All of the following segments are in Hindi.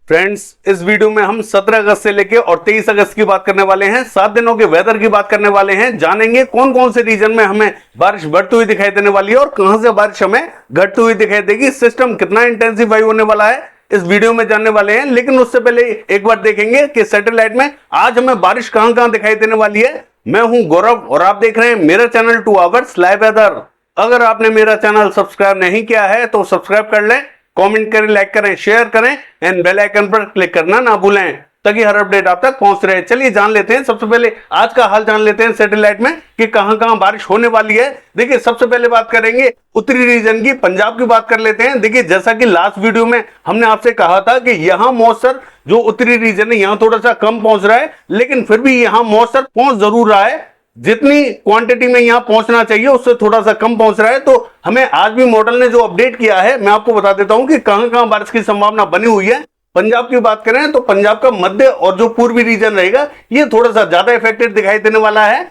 फ्रेंड्स, इस वीडियो में हम 17 अगस्त से लेके और 23 अगस्त की बात करने वाले हैं। 7 दिनों के वेदर की बात करने वाले हैं। जानेंगे कौन कौन से रीजन में हमें बारिश बढ़ती हुई दिखाई देने वाली है और कहां से बारिश हमें घटती हुई दिखाई देगी। सिस्टम कितना इंटेंसिफाई होने वाला है इस वीडियो में जानने वाले हैं। लेकिन उससे पहले एक बार देखेंगे कि सैटेलाइट में आज हमें बारिश कहां कहां दिखाई देने वाली है। मैं हूं गौरव और आप देख रहे हैं मेरा चैनल 2 आवर्स लाइव वेदर। अगर आपने मेरा चैनल सब्सक्राइब नहीं किया है तो सब्सक्राइब कर लें, कमेंट करें, लाइक करें, शेयर करें एंड बेल आइकन पर क्लिक करना ना भूलें ताकि हर अपडेट आप तक पहुंच रहे। चलिए जान लेते हैं, सबसे पहले आज का हाल जान लेते हैं सैटेलाइट में कि कहां कहां बारिश होने वाली है। देखिए, सबसे पहले बात करेंगे उत्तरी रीजन की, पंजाब की बात कर लेते हैं। देखिए, जैसा कि लास्ट वीडियो में हमने आपसे कहा था कि यहां मॉइस्चर जो उत्तरी रीजन है यहां थोड़ा सा कम पहुंच रहा है, लेकिन फिर भी यहां मॉइस्चर पहुंच जरूर रहा है। जितनी क्वांटिटी में यहां पहुंचना चाहिए उससे थोड़ा सा कम पहुंच रहा है। तो हमें आज भी मॉडल ने जो अपडेट किया है, मैं आपको बता देता हूं कि कहां कहां बारिश की संभावना बनी हुई है। पंजाब की बात करें तो पंजाब का मध्य और जो पूर्वी रीजन रहेगा ये थोड़ा सा ज्यादा इफेक्टेड दिखाई देने वाला है।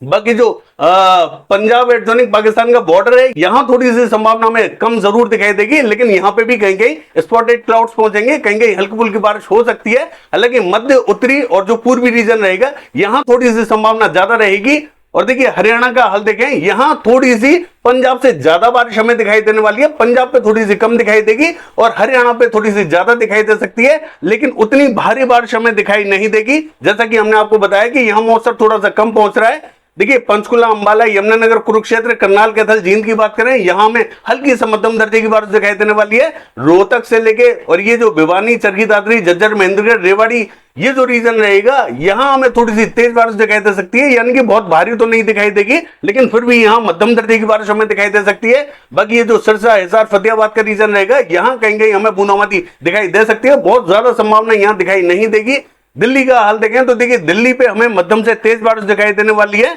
बाकी जो पंजाब एडजॉइनिंग पाकिस्तान का बॉर्डर है यहां थोड़ी सी संभावना में कम जरूर दिखाई देगी, लेकिन यहां पे भी कहीं कहीं स्पॉटेड क्लाउड्स पहुंचेंगे, कहीं कहीं हल्की फुल्की बारिश हो सकती है। हालांकि मध्य, उत्तरी और जो पूर्वी रीजन रहेगा यहां थोड़ी सी संभावना ज्यादा रहेगी। और देखिए, हरियाणा का हाल देखें, यहां थोड़ी सी पंजाब से ज्यादा बारिश हमें दिखाई देने वाली है। पंजाब पे थोड़ी सी कम दिखाई देगी और हरियाणा पे थोड़ी सी ज्यादा दिखाई दे सकती है, लेकिन उतनी भारी बारिश हमें दिखाई नहीं देगी। जैसा कि हमने आपको बताया कि यहां मौसम थोड़ा सा कम पहुंच रहा है। देखिए, पंचकुला, अंबाला, यमुनानगर, कुरुक्षेत्र, करनाल, कैथल, जींद की बात करें, यहां में हल्की से मध्यम दर्जे की बारिश दिखाई देने वाली है। रोहतक से लेके और ये जो भिवानी, चरखी दादरी, झज्जर, महेंद्रगढ़, रेवाड़ी, ये जो रीजन रहेगा यहां हमें थोड़ी सी तेज बारिश दिखाई दे सकती है। यानी कि बहुत भारी तो नहीं दिखाई देगी, लेकिन फिर भी यहां मध्यम दर्जे की बारिश हमें दिखाई दे सकती है। बाकी ये जो सिरसा, हिसार, फतेहाबाद का रीजन रहेगा यहां कहीं कहीं हमें बूंदाबांदी दिखाई दे सकती है। बहुत ज्यादा संभावना यहां दिखाई नहीं देगी। दिल्ली का हाल देखें तो देखिए, दिल्ली पे हमें मध्यम से तेज बारिश दिखाई देने वाली है।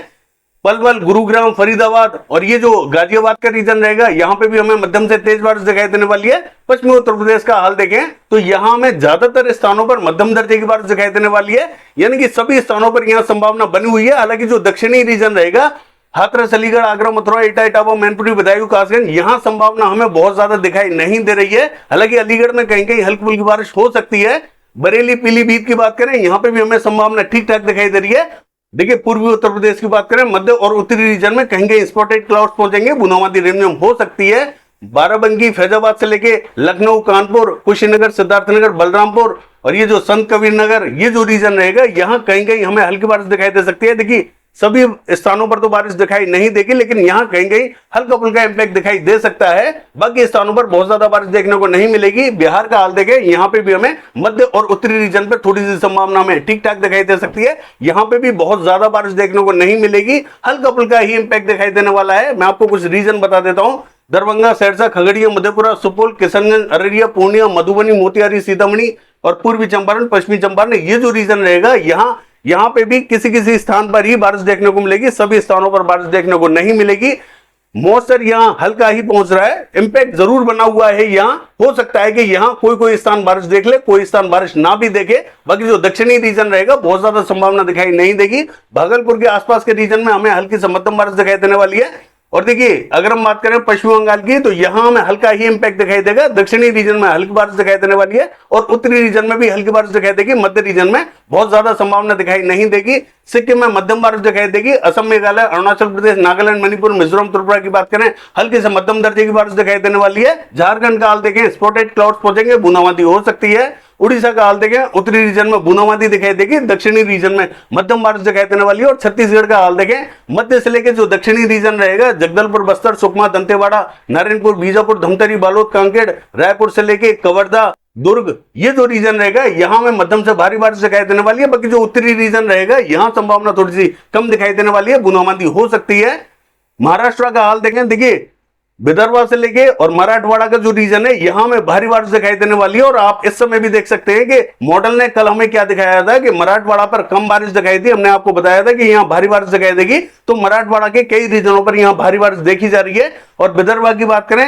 पलवल, गुरुग्राम, फरीदाबाद और ये जो गाजियाबाद का रीजन रहेगा यहां पे भी हमें मध्यम से तेज बारिश दिखाई देने वाली है। पश्चिमी उत्तर प्रदेश का हाल देखें तो यहां में ज्यादातर स्थानों पर मध्यम दर्जे की बारिश दिखाई देने वाली है। यानी कि सभी स्थानों पर यहां संभावना बनी हुई है। हालांकि जो दक्षिणी रीजन रहेगा, हाथरस, अलीगढ़, आगरा, मथुरा, एटा, इटावा, मैनपुरी, बदायूं, कासगंज, यहां संभावना हमें बहुत ज्यादा दिखाई नहीं दे रही है। हालांकि अलीगढ़ में कहीं कहीं हल्की फुल्की बारिश हो सकती है। बरेली, पीलीभीत की बात करें, यहां पर भी हमें संभावना ठीक ठाक दिखाई दे रही है। देखिए, पूर्वी उत्तर प्रदेश की बात करें, मध्य और उत्तरी रीजन में कहीं कहीं स्पॉटेड क्लाउड्स पहुंचेंगे, बूंदाबांदी रिमझिम हो सकती है। बाराबंकी, फैजाबाद से लेके लखनऊ, कानपुर, कुशीनगर, सिद्धार्थनगर, बलरामपुर और ये जो संत कबीर नगर, ये जो रीजन रहेगा यहां कहीं कहीं हमें हल्की बारिश दिखाई दे सकती है। देखिए, सभी स्थानों पर तो बारिश दिखाई नहीं देगी, लेकिन यहां कहीं कहीं हल्का फुल्का इंपैक्ट दिखाई दे सकता है। बाकी स्थानों पर बहुत ज्यादा बारिश देखने को नहीं मिलेगी। बिहार का हाल देखें, यहां पे भी हमें मध्य और उत्तरी रीजन पर थोड़ी सी संभावना में ठीक ठाक दिखाई दे सकती है। यहां पे भी बहुत ज्यादा बारिश देखने को नहीं मिलेगी, हल्का फुल्का ही इंपैक्ट दिखाई देने वाला है। मैं आपको कुछ रीजन बता देता हूं। दरभंगा, सहरसा, खगड़िया, मधेपुरा, सुपौल, किशनगंज, अररिया, पूर्णिया, मधुबनी, मोतिहारी, सीतामढ़ी और पूर्वी चंपारण, पश्चिमी चंपारण, ये जो रीजन रहेगा यहां पे भी किसी किसी स्थान पर ही बारिश देखने को मिलेगी, सभी स्थानों पर बारिश देखने को नहीं मिलेगी। मॉइस्चर यहां हल्का ही पहुंच रहा है, इंपैक्ट जरूर बना हुआ है। यहां हो सकता है कि यहां कोई स्थान बारिश देख ले, कोई स्थान बारिश ना भी देखे। बाकी जो दक्षिणी रीजन रहेगा बहुत ज्यादा संभावना दिखाई नहीं देगी। भागलपुर के आसपास के रीजन में हमें हल्की से मध्यम बारिश दिखाई देने वाली है। और देखिए, अगर हम बात करें पश्चिम बंगाल की तो यहां हमें हल्का ही इंपैक्ट दिखाई देगा। दक्षिणी रीजन में हल्की बारिश दिखाई देने वाली है और उत्तरी रीजन में भी हल्की बारिश दिखाई देगी। मध्य रीजन में बहुत ज्यादा संभावना दिखाई नहीं देगी। सिक्किम में मध्यम बारिश दिखाई देगी। असम, मेघालय, अरुणाचल प्रदेश, नागालैंड, मणिपुर, मिजोरम, त्रिपुरा की बात करें, हल्की से मध्यम दर्जे की बारिश दिखाई देने वाली है। झारखंड का हाल देखें, स्पॉटेड क्लाउड्स पहुंचेंगे, बूंदाबांदी हो सकती है। उड़ीसा का हाल देखें, उत्तरी रीजन में बूंदाबांदी दिखाई देगी, दक्षिणी रीजन में मध्यम बारिश दिखाई देने वाली है। और छत्तीसगढ़ का हाल देखें, मध्य से लेकर जो दक्षिणी रीजन रहेगा, जगदलपुर, बस्तर, सुकमा, दंतेवाड़ा, नारायणपुर, बीजापुर, धमतरी, बालोद, कांकेर, रायपुर से लेकर कवर्धा, दुर्ग, ये जो रीजन रहेगा यहां में मध्यम से भारी बारिश दिखाई देने वाली है। बाकी जो उत्तरी रीजन रहेगा यहां संभावना थोड़ी सी कम दिखाई देने वाली है, बूंदाबांदी हो सकती है। महाराष्ट्र का हाल देखें, देखिए विदर्भ से लेके और मराठवाड़ा का जो रीजन है यहां में भारी बारिश दिखाई देने वाली है। और आप इस समय भी देख सकते हैं कि मॉडल ने कल हमें क्या दिखाया था कि मराठवाड़ा पर कम बारिश दिखाई दी। हमने आपको बताया था कि यहां भारी बारिश दिखाई देगी, तो मराठवाड़ा के कई रीजनों पर यहां भारी बारिश देखी जा रही है। और विदर्भ की बात करें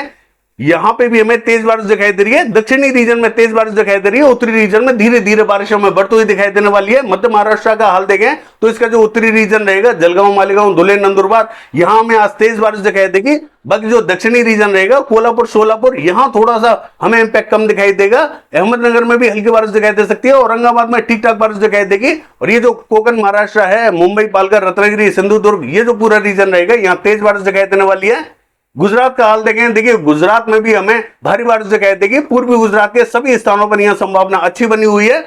यहां पे भी हमें तेज बारिश दिखाई दे रही है। दक्षिणी रीजन में तेज बारिश दिखाई दे रही है, उत्तरी रीजन में धीरे धीरे बारिश हमें बढ़ती हुई दिखाई देने वाली है। मध्य महाराष्ट्र का हाल देखें तो इसका जो उत्तरी रीजन रहेगा, जलगांव, मालेगांव, धुले, नंदुरबार, यहां हमें आज तेज बारिश दिखाई देगी। बाकी जो दक्षिणी रीजन रहेगा, कोल्हापुर, सोलापुर, यहां थोड़ा सा हमें इंपैक्ट कम दिखाई देगा। अहमदनगर में भी हल्की बारिश दिखाई दे सकती है, औरंगाबाद में ठीक ठाक बारिश दिखाई देगी। और ये जो कोकण महाराष्ट्र है, मुंबई, पालघर, रत्नागिरी, सिंधुदुर्ग, ये जो पूरा रीजन रहेगा, यहाँ तेज बारिश दिखाई देने वाली है। गुजरात का हाल देखें, देखिए गुजरात में भी हमें भारी बारिश दिखाई देगी। पूर्वी गुजरात के सभी स्थानों पर यहां संभावना अच्छी बनी हुई है।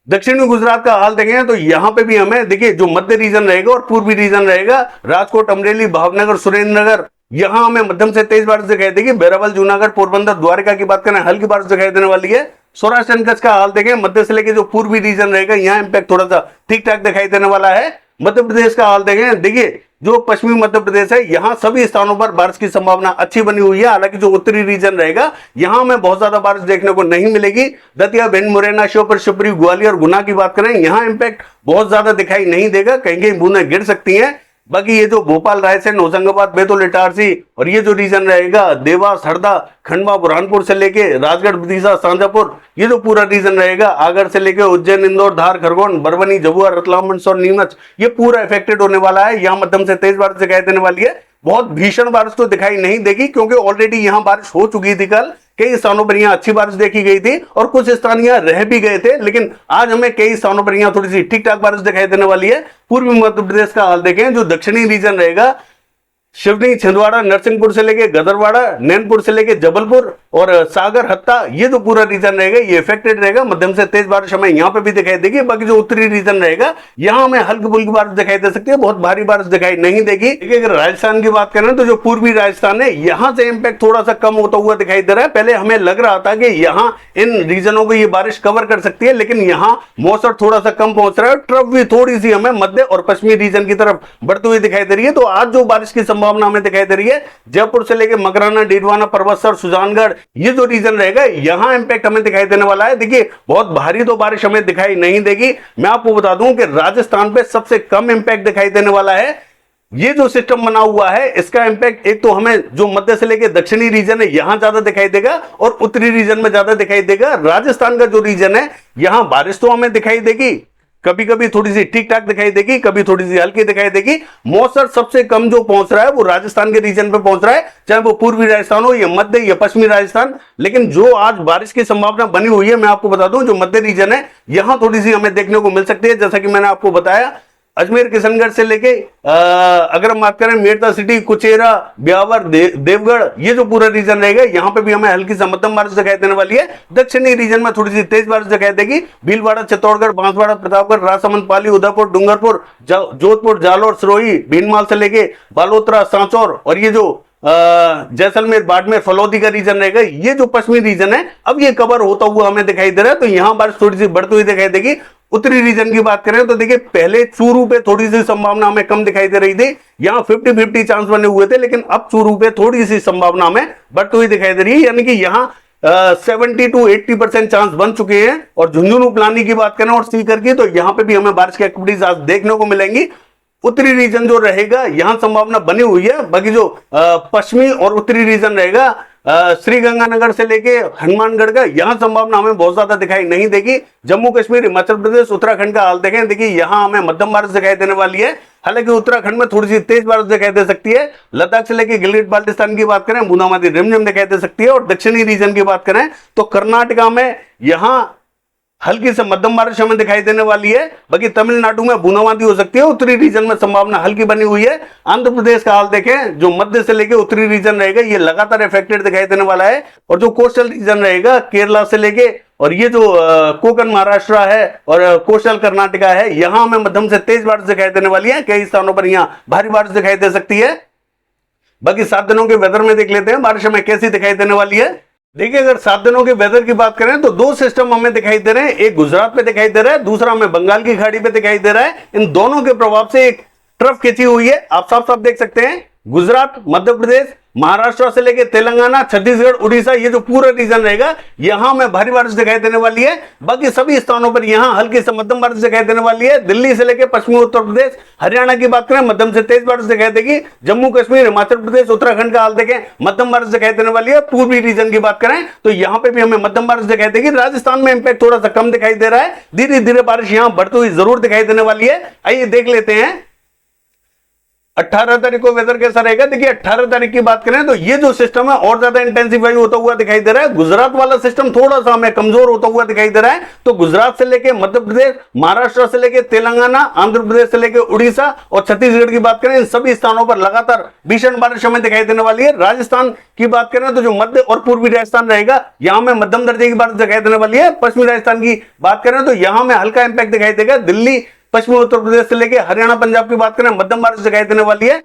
दक्षिणी गुजरात का हाल देखें तो यहां पे भी हमें देखिए जो मध्य रीजन रहेगा और पूर्वी रीजन रहेगा, राजकोट, अमरेली, भावनगर, सुरेंद्रनगर, यहां हमें मध्यम से तेज बारिश दिखाई देगी। वेरावल, जूनागढ़, पोरबंदर, द्वारका की बात करें, हल्की बारिश दिखाई देने वाली है। सौराष्ट्र एंड कच्छ का हाल देखें, मध्य से लेकर जो पूर्वी रीजन रहेगा, यहाँ इंपैक्ट थोड़ा सा ठीक ठाक दिखाई देने वाला है। मध्य प्रदेश का हाल देखें, देखिए जो पश्चिमी मध्य प्रदेश है, यहां सभी स्थानों पर बारिश की संभावना अच्छी बनी हुई है। हालांकि जो उत्तरी रीजन रहेगा, यहां में बहुत ज्यादा बारिश देखने को नहीं मिलेगी। दतिया, भिंड, मुरैना, श्योपुर, शिवपुरी, ग्वालियर, गुना की बात करें, यहां इंपैक्ट बहुत ज्यादा दिखाई नहीं देगा, कहीं कहीं बूंदें गिर सकती हैं। बाकी ये जो भोपाल, रायसेन, होशंगाबाद, बैतूल, इटारसी और ये जो रीजन रहेगा, देवास, हरदा, खंडवा, बुरहानपुर से लेके राजगढ़, विदिशा, शाजापुर, ये जो पूरा रीजन रहेगा, आगर से लेके उज्जैन, इंदौर, धार, खरगोन, बरवनी, झबुआ, रतलाम, मंदसौर, नीमच, ये पूरा इफेक्टेड होने वाला है। यहाँ मध्यम से तेज बारिश दिखाई देने वाली है। बहुत भीषण बारिश तो दिखाई नहीं देगी, क्योंकि ऑलरेडी यहाँ बारिश हो चुकी थी। कल कई स्थानों पर यहाँ अच्छी बारिश देखी गई थी और कुछ स्थान यहाँ रह भी गए थे, लेकिन आज हमें कई स्थानों पर यहाँ थोड़ी सी ठीक ठाक बारिश दिखाई देने वाली है। पूर्वी मध्य प्रदेश का हाल देखें, जो दक्षिणी रीजन रहेगा, शिवनी, छिंदवाड़ा, नरसिंहपुर से लेके गदरवाड़ा, नैनपुर से लेके जबलपुर और सागर, हत्ता, ये जो पूरा रीजन रहेगा, ये इफेक्टेड रहेगा। मध्यम से तेज बारिश हमें यहाँ पे भी दिखाई देगी। बाकी जो उत्तरी रीजन रहेगा, यहाँ हमें हल्की फुल्की बारिश दिखाई दे सकती है, बहुत भारी बारिश दिखाई नहीं देगी। देखिए अगर राजस्थान की बात करें तो जो पूर्वी राजस्थान है, यहाँ से इंपैक्ट थोड़ा सा कम होता हुआ दिखाई दे रहा है। पहले हमें लग रहा था कि यहाँ इन रीजनों को ये बारिश कवर कर सकती है, लेकिन यहाँ मौसम थोड़ा सा कम पहुंच रहा है। ट्रफ भी थोड़ी सी हमें मध्य और पश्चिमी रीजन की तरफ बढ़ती हुई दिखाई दे रही है। तो आज जो बारिश की संभावना हमें दिखाई दे रही है, जयपुर से लेकर मकराना, डीडवाना, परबतसर, सुजानगढ़, ये जो रीजन रहेगा, यहां इंपैक्ट हमें दिखाई देने वाला है। देखिए बहुत भारी तो बारिश हमें दिखाई नहीं देगी। मैं आपको बता दूं कि राजस्थान पे सबसे कम इंपैक्ट दिखाई देने वाला है। ये जो सिस्टम बना हुआ है, इसका इंपैक्ट एक तो हमें जो मध्य से लेकर दक्षिणी रीजन है, यहां ज्यादा दिखाई देगा और उत्तरी रीजन में ज्यादा दिखाई देगा। राजस्थान का जो रीजन है, यहां बारिश तो हमें दिखाई देगी, कभी कभी थोड़ी सी ठीक ठाक दिखाई देगी, कभी थोड़ी सी हल्की दिखाई देगी। मौसम सबसे कम जो पहुंच रहा है वो राजस्थान के रीजन पे पहुंच रहा है, चाहे वो पूर्वी राजस्थान हो या मध्य या पश्चिमी राजस्थान। लेकिन जो आज बारिश की संभावना बनी हुई है, मैं आपको बता दूं, जो मध्य रीजन है, यहां थोड़ी सी हमें देखने को मिल सकती है। जैसा कि मैंने आपको बताया, अजमेर, किशनगढ़ से लेके अगर हम बात करें मेड़ता सिटी, कुचेरा, ब्यावर, देवगढ़, ये जो पूरा रीजन रहेगा, यहाँ पे भी हमें हल्की से मध्यम बारिश दिखाई देने वाली है। दक्षिणी रीजन में थोड़ी सी तेज बारिश दिखाई देगी। भीलवाड़ा, चित्तौड़गढ़, बांसवाड़ा, प्रतापगढ़, राजसमंद, पाली, उदयपुर, डूंगरपुर, जोधपुर, जालौर, सिरोही, भीनमाल से लेके बालोतरा, सांचौर और ये जो जैसलमेर, बाड़मेर, फलौदी का रीजन रहेगा, ये जो पश्चिमी रीजन है, अब ये कवर होता हुआ हमें दिखाई दे रहा है। तो यहां बारिश थोड़ी सी बढ़ती हुई दिखाई देगी। उत्तरी रीजन की बात करें तो देखिए पहले चूरू पे थोड़ी सी संभावना हमें कम दिखाई दे रही थी, यहाँ 50-50 चांस बने हुए थे, लेकिन अब चूरू पे थोड़ी सी संभावना हमें बढ़ती हुई दिखाई दे रही है, यानी कि यहाँ 70 to 80% चांस बन चुके हैं। और झुंझुनू, प्लानी की बात करें और सीकर की, तो यहाँ पे भी हमें बारिश की एक्टिविटीज आज देखने को मिलेंगी। उत्तरी रीजन जो रहेगा, यहां संभावना बनी हुई है। बाकी जो पश्चिमी और उत्तरी रीजन रहेगा, श्री गंगानगर से लेके हनुमानगढ़ का, यहां संभावना हमें बहुत ज्यादा दिखाई नहीं देगी। जम्मू कश्मीर, हिमाचल प्रदेश, उत्तराखंड का हाल देखें, देखिए यहां हमें मध्यम बारिश दिखाई देने वाली है। हालांकि उत्तराखंड में थोड़ी सी तेज बारिश दिखाई दे सकती है। लद्दाख से लेके गिलगित बाल्टिस्तान की बात करें, बूंदाबांदी रिमझिम दिखाई दे सकती है। और दक्षिणी रीजन की बात करें तो कर्नाटका में यहां हल्की से मध्यम बारिश हमें दिखाई देने वाली है। बाकी तमिलनाडु में बूंदाबांदी हो सकती है। उत्तरी रीजन में संभावना हल्की बनी हुई है। आंध्र प्रदेश का हाल देखें, जो मध्य से लेके उत्तरी रीजन रहेगा, ये लगातार इफेक्टेड दिखाई देने वाला है। और जो कोस्टल रीजन रहेगा, केरला से लेके और ये जो कोकण महाराष्ट्र है और कोस्टल कर्नाटका है, यहां हमें मध्यम से तेज बारिश दिखाई देने वाली है। कई स्थानों पर यहां भारी बारिश दिखाई दे सकती है। बाकी 7 दिनों के वेदर में देख लेते हैं बारिश हमें कैसी दिखाई देने वाली है। देखिए अगर 7 दिनों के वेदर की बात करें तो 2 सिस्टम हमें दिखाई दे रहे हैं। एक गुजरात पे दिखाई दे रहा है, दूसरा हमें बंगाल की खाड़ी पे दिखाई दे रहा है। इन दोनों के प्रभाव से एक ट्रफ खींची हुई है, आप साफ साफ देख सकते हैं। गुजरात, मध्य प्रदेश, महाराष्ट्र से लेके तेलंगाना, छत्तीसगढ़, उड़ीसा, ये जो पूरा रीजन रहेगा यहां में भारी बारिश दिखाई देने वाली है। बाकी सभी स्थानों पर यहां हल्की से मध्यम बारिश दिखाई देने वाली है। दिल्ली से लेके पश्चिमी उत्तर प्रदेश, हरियाणा की बात करें मध्यम से तेज बारिश दिखाई देगी। जम्मू कश्मीर, हिमाचल प्रदेश, उत्तराखंड का हाल देखें मध्यम बारिश दिखाई देने वाली है। पूर्वी रीजन की बात करें तो यहां पे भी हमें मध्यम बारिश दिखाई देगी। राजस्थान में इंपैक्ट थोड़ा सा कम दिखाई दे रहा है, धीरे धीरे बारिश यहां बढ़ती हुई जरूर दिखाई देने वाली है। आइए देख लेते हैं 18 तारीख को वेदर कैसा रहेगा। देखिए 18 तारीख की बात करें तो ये जो सिस्टम है और ज्यादा इंटेंसिफाई होता हुआ दिखाई दे रहा है। गुजरात वाला सिस्टम थोड़ा सा हमें कमजोर होता हुआ दिखाई दे रहा है। तो गुजरात से लेके मध्य प्रदेश, महाराष्ट्र से लेके तेलंगाना, आंध्र प्रदेश से लेके उड़ीसा और छत्तीसगढ़ की बात करें इन सभी स्थानों पर लगातार भीषण बारिश हमें दिखाई देने वाली है। राजस्थान की बात करें तो जो मध्य और पूर्वी राजस्थान रहेगा यहां में मध्यम दर्जे की बारिश दिखाई देने वाली है। पश्चिमी राजस्थान की बात करें तो यहां में हल्का इंपैक्ट दिखाई देगा। दिल्ली, पश्चिमी उत्तर प्रदेश से लेके हरियाणा, पंजाब की बात करें मध्यम बारिश दिखाई देने वाली है।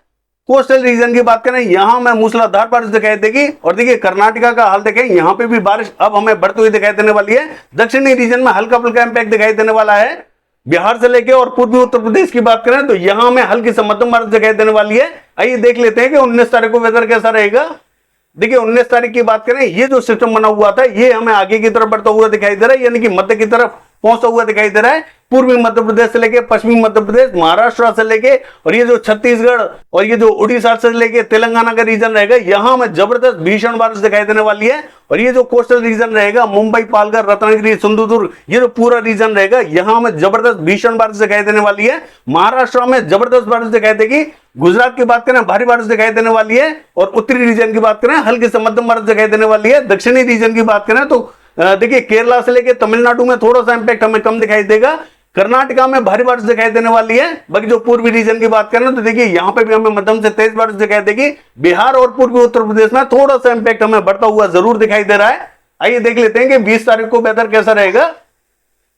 कोस्टल रीजन की बात करें यहां में मूसलाधार बारिश दिखाई देगी। और देखिए कर्नाटका का हाल देखें यहां पे भी बारिश अब हमें बढ़ती हुई दिखाई देने वाली है। दक्षिणी रीजन में हल्का फुल्का इंपैक्ट दिखाई देने वाला है। बिहार से लेके और पूर्वी उत्तर प्रदेश की बात करें तो यहां में हल्की से मध्यम बारिश दिखाई देने वाली है। आइए देख लेते हैं कि 19 तारीख को वेदर कैसा रहेगा। देखिए 19 तारीख की बात करें ये जो सिस्टम बना हुआ था ये हमें आगे की तरफ बढ़ता हुआ दिखाई दे रहा है, यानी कि मध्य की तरफ पहुंचता हुआ दिखाई दे रहा है। पूर्वी मध्य प्रदेश से लेके पश्चिमी मध्य प्रदेश, महाराष्ट्र से लेके और ये जो छत्तीसगढ़ और ये जो उड़ीसा से लेके तेलंगाना का रीजन रहेगा यहां में जबरदस्त भीषण बारिश दिखाई देने वाली है। और ये जो कोस्टल रीजन रहेगा मुंबई, पालघर, रत्नागिरी, सिंधुदुर्ग, ये जो पूरा रीजन रहेगा यहां में जबरदस्त भीषण बारिश दिखाई देने वाली है। महाराष्ट्र में जबरदस्त बारिश दिखाई देगी। गुजरात की बात करें भारी बारिश दिखाई देने वाली है। और उत्तरी रीजन की बात करें हल्की से मध्यम बारिश दिखाई देने वाली है। दक्षिणी रीजन की बात करें तो देखिए केरला से लेके तमिलनाडु में थोड़ा सा इंपैक्ट हमें कम दिखाई देगा। कर्नाटका में भारी बारिश दिखाई देने वाली है। बाकी जो पूर्वी रीजन की बात करें तो देखिए यहां पे भी हमें मध्यम से तेज बारिश दिखाई देगी। बिहार और पूर्वी उत्तर प्रदेश में थोड़ा सा इंपैक्ट हमें बढ़ता हुआ जरूर दिखाई दे रहा है। आइए देख लेते हैं कि 20 तारीख को वेदर कैसा रहेगा।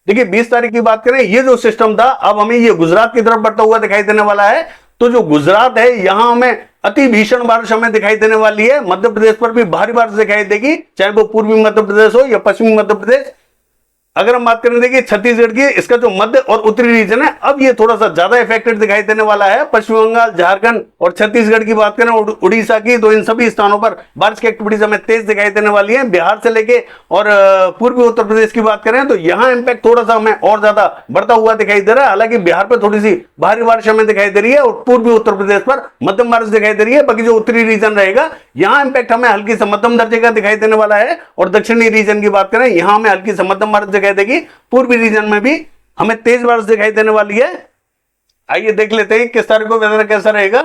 देखिए 20 तारीख की बात करें ये जो सिस्टम था अब हमें ये गुजरात की तरफ बढ़ता हुआ दिखाई देने वाला है। तो जो गुजरात है यहां हमें अति भीषण बारिश हमें दिखाई देने वाली है। मध्य प्रदेश पर भी भारी बारिश दिखाई देगी, चाहे वो पूर्वी मध्य प्रदेश हो या पश्चिमी मध्य प्रदेश। अगर हम बात करें देखिए छत्तीसगढ़ की, इसका जो मध्य और उत्तरी रीजन है अब ये थोड़ा सा ज्यादा इफेक्टेड दिखाई देने वाला है। पश्चिम बंगाल, झारखंड और छत्तीसगढ़ की बात करें उड़ीसा की तो इन सभी स्थानों पर बारिश की एक्टिविटीज हमें तेज दिखाई देने वाली है। बिहार से लेके और पूर्वी उत्तर प्रदेश की बात करें तो यहाँ इंपैक्ट थोड़ा सा हमें और ज्यादा बढ़ता हुआ दिखाई दे रहा है। हालांकि बिहार पर थोड़ी सी भारी बारिश हमें दिखाई दे रही है और पूर्वी उत्तर प्रदेश पर मध्यम बारिश दिखाई दे रही है। बाकी जो उत्तरी रीजन रहेगा यहाँ इंपैक्ट हमें हल्की से मध्यम दर्जे का दिखाई देने वाला है। और दक्षिणी रीजन की बात करें यहाँ हमें हल्की से मध्यम बारिश दिखाई देगी। पूर्वी रीजन में भी हमें तेज बारिश दिखाई देने वाली है। आइए देख लेते हैं 21 तारीख को वेदर कैसा रहेगा।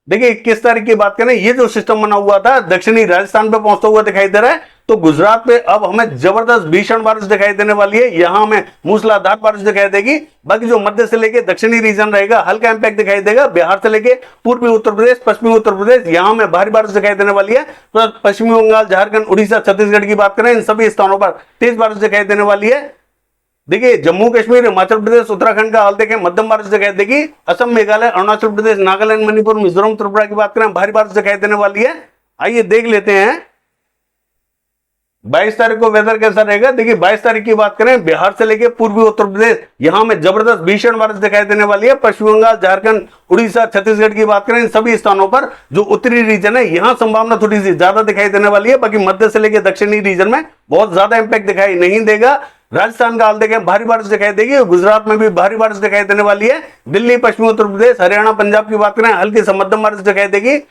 देखिए 21 तारीख की बात करें ये जो सिस्टम बना हुआ था दक्षिणी राजस्थान पे पहुंचता हुआ दिखाई दे रहा है। तो गुजरात पे अब हमें जबरदस्त भीषण बारिश दिखाई देने वाली है। यहां हमें मूसलाधार बारिश दिखाई देगी। बाकी जो मध्य से लेके दक्षिणी रीजन रहेगा हल्का इंपैक्ट दिखाई देगा। बिहार से लेके पूर्वी उत्तर प्रदेश, पश्चिमी उत्तर प्रदेश यहां हमें भारी बारिश दिखाई देने वाली है। तो पश्चिमी बंगाल, झारखंड, उड़ीसा, छत्तीसगढ़ की बात करें इन सभी स्थानों पर तेज बारिश दिखाई देने वाली है। देखिए जम्मू कश्मीर, हिमाचल प्रदेश, उत्तराखंड का हाल देखें मध्यम बारिश दिखाई देगी। असम, मेघालय, अरुणाचल प्रदेश, नागालैंड, मणिपुर, मिजोरम, त्रिपुरा की बात करें भारी बारिश दिखाई देने वाली है। आइए देख लेते हैं 22 तारीख को वेदर कैसा रहेगा। देखिए 22 तारीख की बात करें बिहार से लेके पूर्वी उत्तर प्रदेश यहां में जबरदस्त भीषण बारिश दिखाई देने वाली है। पश्चिम बंगाल, झारखंड, उड़ीसा, छत्तीसगढ़ की बात करें इन सभी स्थानों पर जो उत्तरी रीजन है यहां संभावना थोड़ी सी ज्यादा दिखाई देने वाली है। बाकी मध्य से लेकर दक्षिणी रीजन में बहुत ज्यादा इंपैक्ट दिखाई नहीं देगा। राजस्थान का हाल देखें भारी बारिश दिखाई देगी। गुजरात में भी भारी बारिश दिखाई देने वाली है। दिल्ली, पश्चिमी उत्तर प्रदेश, हरियाणा, पंजाब की बात करें हल्की से मध्यम बारिश दिखाई देगी।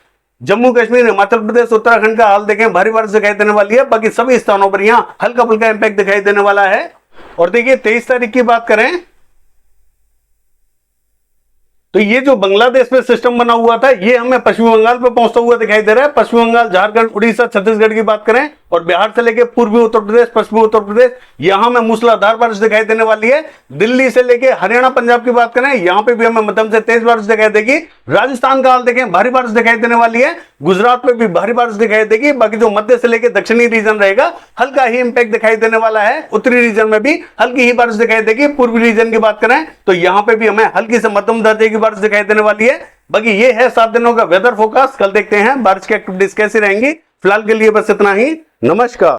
जम्मू कश्मीर, हिमाचल प्रदेश, उत्तराखंड का हाल देखें भारी बारिश दिखाई देने वाली है। बाकी सभी स्थानों पर यहां हल्का फुल्का इंपैक्ट दिखाई देने वाला है। और देखिए 23 तारीख की बात करें तो ये जो बांग्लादेश में सिस्टम बना हुआ था ये हमें पश्चिमी बंगाल पे पहुंचता हुआ दिखाई दे रहा है। पश्चिम बंगाल, झारखंड, उड़ीसा, छत्तीसगढ़ की बात करें और बिहार से लेके पूर्वी उत्तर प्रदेश, पश्चिमी उत्तर प्रदेश यहां में मूसलाधार बारिश दिखाई देने वाली है। दिल्ली से लेके हरियाणा, पंजाब की बात करें यहां पे भी हमें मध्यम से तेज बारिश दिखाई देगी। राजस्थान का हाल देखें भारी बारिश दिखाई देने वाली है। गुजरात में भी भारी बारिश दिखाई देगी। बाकी जो मध्य से लेकर दक्षिणी रीजन रहेगा हल्का ही इंपैक्ट दिखाई देने वाला है। उत्तरी रीजन में भी हल्की ही बारिश दिखाई देगी। पूर्वी रीजन की बात करें तो यहां पे भी हमें हल्की से मध्यम दर्जे की बारिश दिखाई देने वाली है। बाकी ये है 7 दिनों का वेदर फोरकास्ट। कल देखते हैं बारिश की एक्टिविटीज कैसी रहेंगी। फिलहाल के लिए बस इतना ही। नमस्कार।